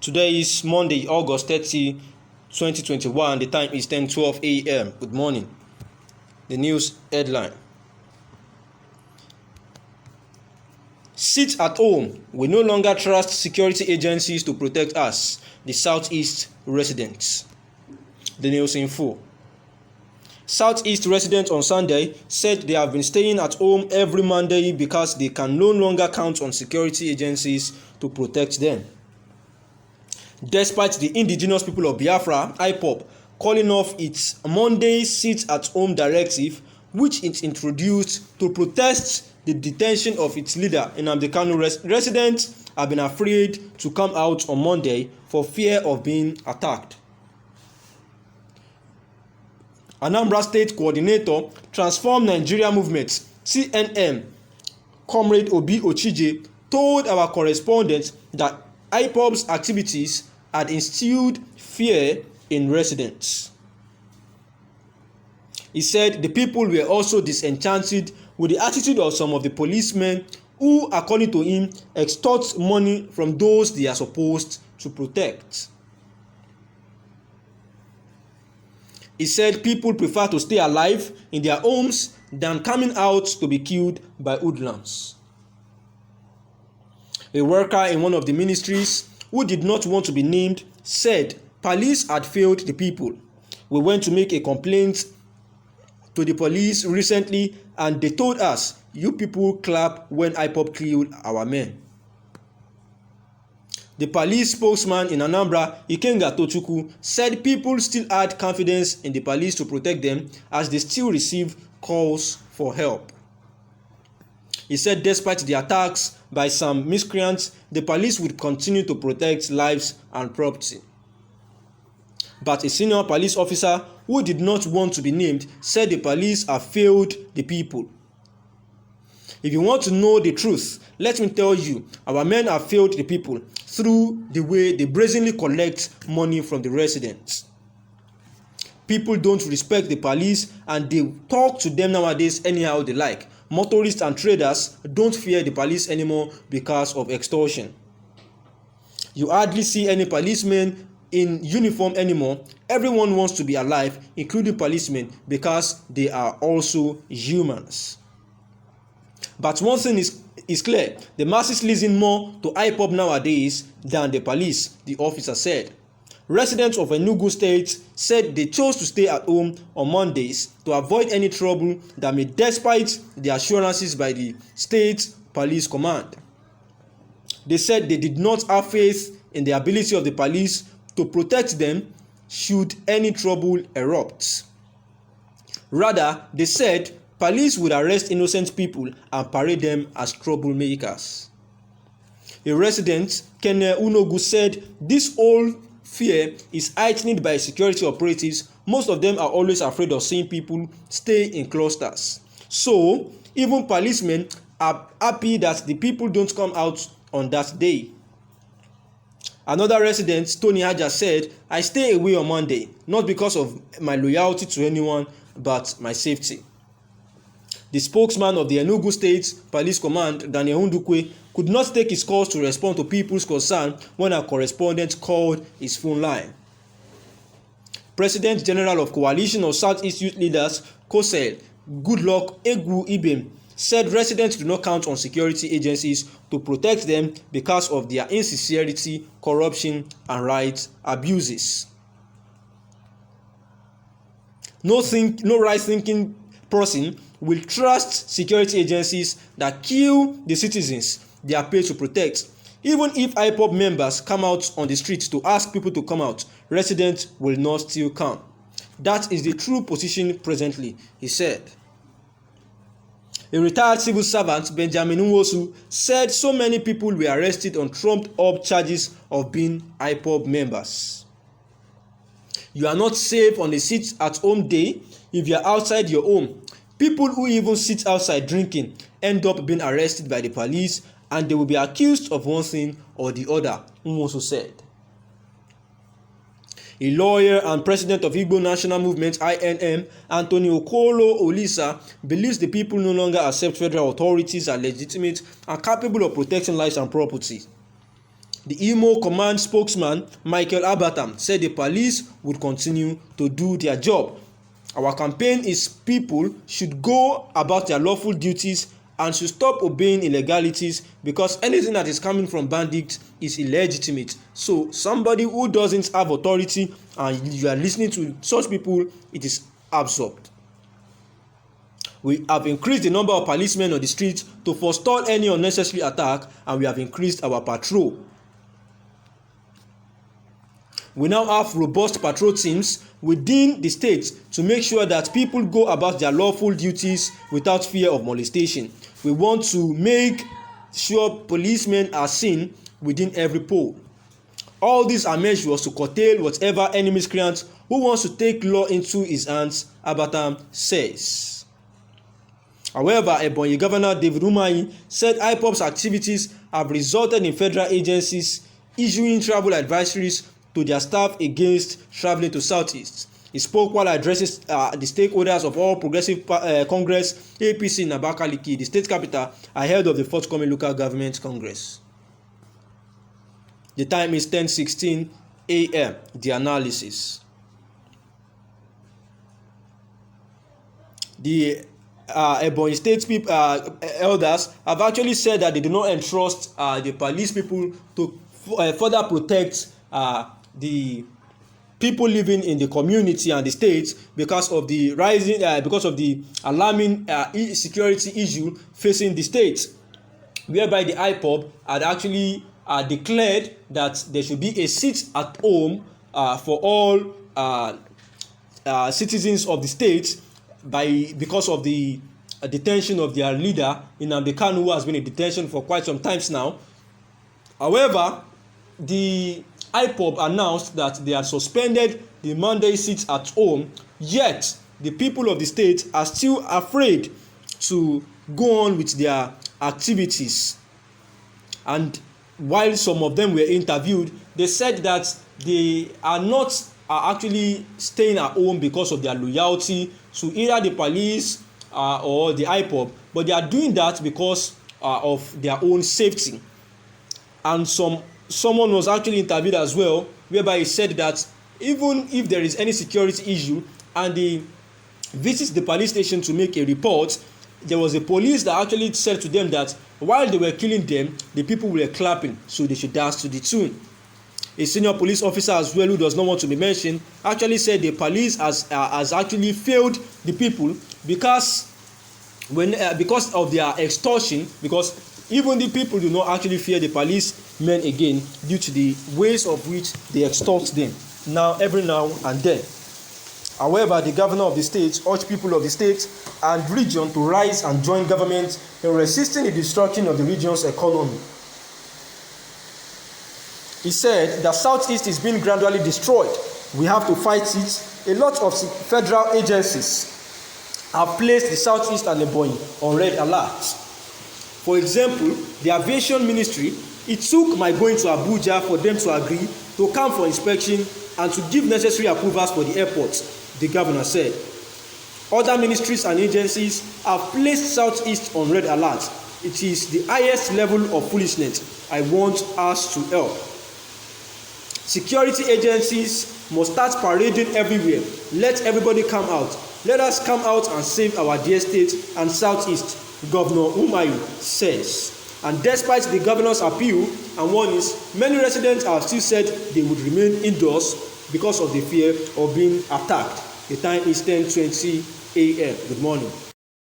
Today is Monday, August 30, 2021. The time is 10:12 a.m. Good morning. The news headline: Sit at home. We no longer trust security agencies to protect us. The Southeast residents. The news info: Southeast residents on Sunday said they have been staying at home every Monday because they can no longer count on security agencies to protect them. Despite the indigenous people of Biafra, IPOB, calling off its Monday sit-at-home directive, which it introduced to protest the detention of its leader, Nnamdi Kanu, residents have been afraid to come out on Monday for fear of being attacked. Anambra State Coordinator, Transform Nigeria Movement, TNM, Comrade Obi Ochije, told our correspondent that IPOB's activities had instilled fear in residents. He said the people were also disenchanted with the attitude of some of the policemen who, according to him, extort money from those they are supposed to protect. He said people prefer to stay alive in their homes than coming out to be killed by hoodlums. A worker in one of the ministries who did not want to be named said police had failed the people. We went to make a complaint to the police recently and they told us, you people clap when IPOB killed our men. The police spokesman in Anambra, Ikenga Tochukwu, said people still had confidence in the police to protect them as they still receive calls for help. He said despite the attacks by some miscreants, the police would continue to protect lives and property. But a senior police officer who did not want to be named said the police have failed the people. If you want to know the truth, let me tell you, our men have failed the people through the way they brazenly collect money from the residents. People don't respect the police and they talk to them nowadays anyhow they like. Motorists and traders don't fear the police anymore because of extortion. You hardly see any policemen in uniform anymore. Everyone wants to be alive, including policemen, because they are also humans. But one thing is clear, the masses listen more to IPOB nowadays than the police, the officer said. Residents of Enugu State said they chose to stay at home on Mondays to avoid any trouble that may, despite the assurances by the state police command. They said they did not have faith in the ability of the police to protect them should any trouble erupt. Rather, they said police would arrest innocent people and parade them as troublemakers. A resident, Kene Unogu, said this whole fear is heightened by security operatives. Most of them are always afraid of seeing people stay in clusters. So, even policemen are happy that the people don't come out on that day. Another resident, Tony Haja, said, I stay away on Monday, not because of my loyalty to anyone, but my safety. The spokesman of the Enugu State Police Command, Daniel Hundukwe, could not take his calls to respond to people's concern when a correspondent called his phone line. President General of Coalition of Southeast Youth Leaders, COSEL, Goodluck Egu Ibem, said residents do not count on security agencies to protect them because of their insincerity, corruption, and right abuses. No right-thinking person will trust security agencies that kill the citizens they are paid to protect. Even if IPOB members come out on the streets to ask people to come out, residents will not still come. That is the true position presently, he said. A retired civil servant, Benjamin Nwosu, said so many people were arrested on trumped-up charges of being IPOB members. You are not safe on a sit-at-home day if you are outside your home. People who even sit outside drinking end up being arrested by the police and they will be accused of one thing or the other, Nwosu said. A lawyer and president of Igbo National Movement (INM), Anthony Okolo Olisa, believes the people no longer accept federal authorities as legitimate and capable of protecting lives and property. The Imo Command spokesman Michael Abatam said the police would continue to do their job. Our campaign is people should go about their lawful duties and should stop obeying illegalities, because anything that is coming from bandits is illegitimate. So somebody who doesn't have authority and you are listening to such people, it is absurd. We have increased the number of policemen on the streets to forestall any unnecessary attack, and we have increased our patrol. We now have robust patrol teams within the state to make sure that people go about their lawful duties without fear of molestation. We want to make sure policemen are seen within every poll. All these are measures to curtail whatever enemy miscreant who wants to take law into his hands, Abatam says. However, Ebonyi Governor David Umahi said IPOB's activities have resulted in federal agencies issuing travel advisories to their staff against traveling to Southeast. He spoke while addressing the stakeholders of All Progressive Congress APC in Abakaliki, the state capital, ahead of the forthcoming local government congress. The time is 10:16 a.m. The analysis. The Ebonyi State people, elders have actually said that they do not entrust the police people to further protect the people living in the community and the state because of the rising, because of the alarming security issue facing the state, whereby the IPOB had actually declared that there should be a sit at home for all citizens of the state because of the detention of their leader Nnamdi Kanu, who has been in detention for quite some times now. However, the IPOB announced that they had suspended the Monday sits at home, yet the people of the state are still afraid to go on with their activities. And while some of them were interviewed, they said that they are not actually staying at home because of their loyalty to either the police or the IPOB, but they are doing that because of their own safety. And someone was actually interviewed as well, whereby he said that even if there is any security issue and they visit the police station to make a report, there was a police that actually said to them that while they were killing them, the people were clapping, so they should dance to the tune. A senior police officer as well, who does not want to be mentioned, actually said the police has actually failed the people because of their extortion, because even the people do not actually fear the policemen again due to the ways of which they extort them every now and then. However, the governor of the state urged people of the state and region to rise and join government in resisting the destruction of the region's economy. He said that Southeast is being gradually destroyed. We have to fight it. A lot of federal agencies have placed the Southeast and Ebonyi on red alert. For example, the aviation ministry, it took my going to Abuja for them to agree to come for inspection and to give necessary approvals for the airport, the governor said. Other ministries and agencies have placed Southeast on red alert. It is the highest level of foolishness. I want us to help. Security agencies must start parading everywhere. Let everybody come out. Let us come out and save our dear state and Southeast, Governor Umahi says. And despite the governor's appeal and warnings, many residents have still said they would remain indoors because of the fear of being attacked. The time is 10:20 a.m. Good morning.